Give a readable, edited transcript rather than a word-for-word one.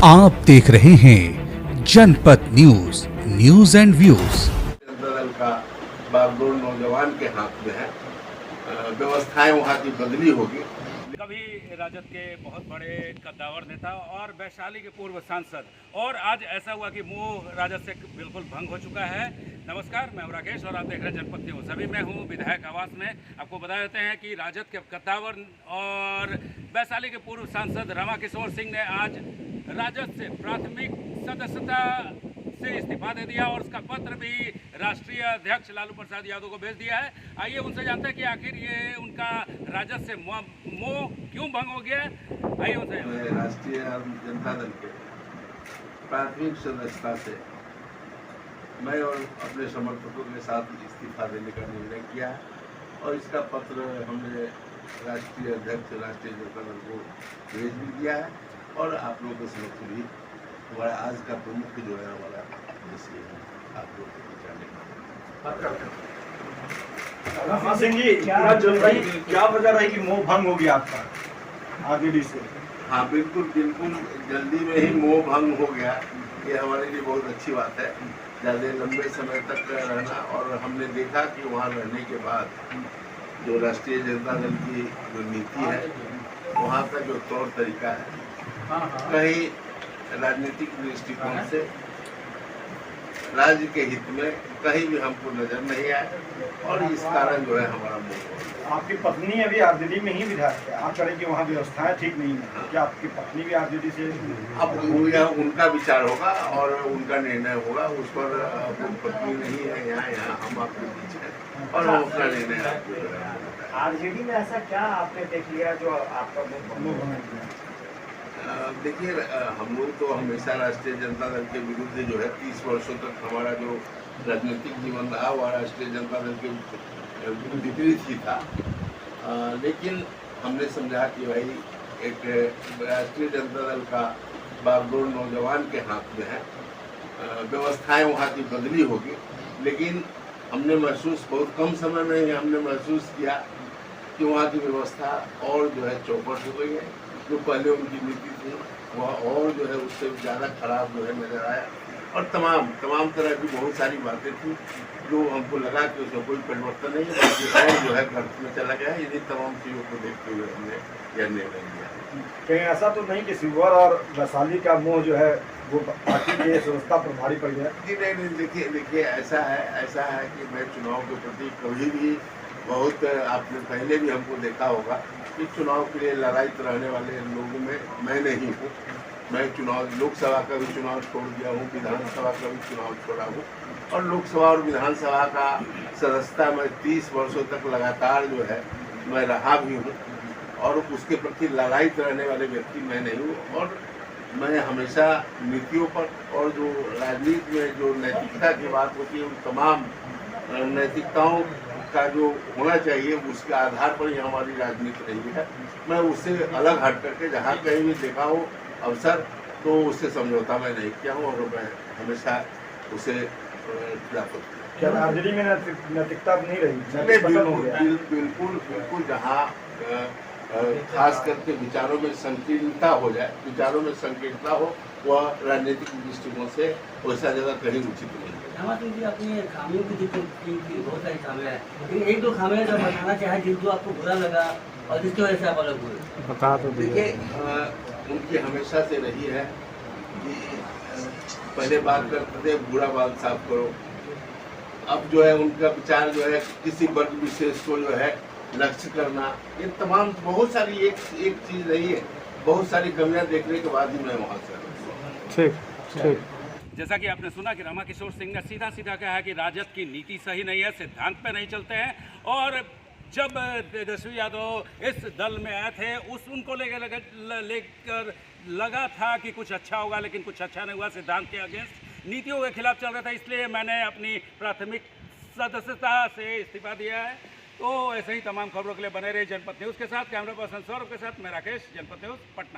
आप देख रहे हैं जनपद news, news and views. Janata Dal का बागडोर नौजवान के हाथ में है। व्यवस्थाएं वहाँ की बदली होगी। कभी राजद के बहुत बड़े कद्दावर नेता और वैशाली के पूर्व सांसद, और आज ऐसा हुआ कि मोह राजद से बिल्कुल भंग हो चुका है। नमस्कार, मैं राकेश और आप देख रहे हैं जनपद न्यूज। अभी मैं हूं विधायक आवास में। आपको बता देते हैं कि राजद के कद्दावर और वैशाली के पूर्व सांसद रमाकिशोर सिंह ने आज राजद से प्राथमिक सदस्यता से इस्तीफा दे दिया और उसका पत्र भी राष्ट्रीय अध्यक्ष लालू प्रसाद यादव को भेज दिया है। आइए उनसे जानते हैं कि आखिर ये उनका राजद से मोह क्यों भंग हो गया। आइए उनसे। राष्ट्रीय जनता दल के प्राथमिक सदस्यता से मैं और अपने समर्थकों के साथ इस्तीफा देने का निर्णय किया है और इसका पत्र हमने राष्ट्रीय अध्यक्ष राष्ट्रीय जनता दल को भेज भी दिया है और आप लोगों के समक्ष भी हमारा आज का प्रमुख जो है हमारा विषय है आप लोगों को हाँ सिंह जी, क्या वजह रही कि मोह भंग हो गया आपका आरजेडी से? हाँ बिल्कुल जल्दी में ही मोह भंग हो गया। ये हमारे लिए बहुत अच्छी बात है, ज़्यादा लंबे समय तक रहना। और हमने देखा कि वहाँ रहने के बाद जो राष्ट्रीय जनता दल की जो नीति है, वहाँ का जो तौर तरीका है, कहीं राजनीतिक दृष्टिकोण से राज्य के हित में कहीं भी हमको नजर नहीं आया और इस कारण जो है हमारा मोह। आपकी पत्नी अभी आरजेडी में ही विधायक है, आप करें कि वहाँ व्यवस्थाएं ठीक नहीं है, क्या आपकी पत्नी भी आरजेडी से? अब उनका विचार होगा और उनका निर्णय होगा उस पर। पत्नी नहीं है यहाँ हम आपके बीच हैं और हम अपना निर्णय। आरजेडी में ऐसा क्या आपने देख लिया जो आपका मोह बना दिया? देखिए, हम लोग तो हमेशा राष्ट्रीय जनता दल के विरुद्ध जो है 30 वर्षों तक हमारा जो राजनीतिक जीवन रहा वह राष्ट्रीय जनता दल के विपरीत ही था। लेकिन हमने समझा कि भाई एक राष्ट्रीय जनता दल का बागडोर नौजवान के हाथ में है। व्यवस्थाएं वहाँ की बदली होगी, लेकिन हमने महसूस बहुत कम समय में ही हमने महसूस किया कि वहाँ की व्यवस्था और जो है चौपट हो गई है। जो पहले उनकी नीति थी वह और जो है उससे ज़्यादा खराब जो है नजर आया और तमाम तरह की बहुत सारी बातें थी जो हमको लगा कि उसमें कोई परिवर्तन नहीं है, बल्कि और जो है गर्त में चला गया है। इन्हीं तमाम चीज़ों को देखते हुए हमने यह निर्णय लिया। कहीं ऐसा तो नहीं कि शिवहर और वैशाली का मोह जो है वो पार्टी के व्यवस्था पर भारी पड़ गया? जी नहीं, देखिए ऐसा है कि मैं चुनाव के प्रति कभी भी बहुत, आपने पहले भी हमको देखा होगा कि चुनाव के लिए लड़ाई रहने वाले लोगों में मैं नहीं हूँ। मैं चुनाव लोकसभा का भी चुनाव छोड़ दिया हूँ, विधानसभा का भी चुनाव छोड़ा हूँ और लोकसभा और विधानसभा का सदस्यता मैं 30 वर्षों तक लगातार जो है मैं रहा भी हूँ और उसके प्रति लड़ाई रहने वाले व्यक्ति मैं नहीं हूँ। और मैं हमेशा नीतियों पर और जो राजनीति में जो नैतिकता की बात होती है उन तमाम नैतिकताओं का जो होना चाहिए उसके आधार पर ही हमारी राजनीति रही है। मैं उससे अलग हट करके जहाँ कहीं भी देखा हो अवसर तो उससे समझौता मैं नहीं किया हूँ और मैं हमेशा उसे खिलाफ। क्या आरजेडी में नैतिकता नहीं रही? बिल्कुल जहाँ खास करके विचारों में संकीर्णता हो जाए, विचारों में संकीर्णता हो, वह राजनीतिक दृष्टिकोण से वैसा जगह कहीं उचित नहीं है। रमाकिशोर जी, अपनी खामियों की बहुत सारी खामियां हैं, लेकिन एक दो खामियां जो बताना चाहे जिनको आपको बुरा लगा और जिसकी वजह से आप अलग हुए, बता तो देखिए, उनकी हमेशा से रही है कि पहले बात करते थे बुरा बात साफ करो। अब जो है उनका विचार जो है किसी वर्ग विशेष को जो है लक्ष्य करना, ये तमाम बहुत सारी एक चीज रही है। बहुत सारी कमियां देखने के बाद ही मैं वहाँ से। ठीक। जैसा कि आपने सुना कि रमाकिशोर सिंह ने सीधा कहा है कि राजद की नीति सही नहीं है, सिद्धांत पे नहीं चलते हैं। और जब तेजस्वी यादव इस दल में आए थे उनको लेकर लगा था कि कुछ अच्छा होगा, लेकिन कुछ अच्छा नहीं हुआ। सिद्धांत के अगेंस्ट, नीतियों के खिलाफ चल रहा था, इसलिए मैंने अपनी प्राथमिक सदस्यता से इस्तीफा दिया है। तो ऐसे ही तमाम खबरों के लिए बने रहे जनपद न्यूज़ के साथ। कैमरा पर्सन सौरभ के साथ मैं राकेश, जनपद न्यूज़, पटना।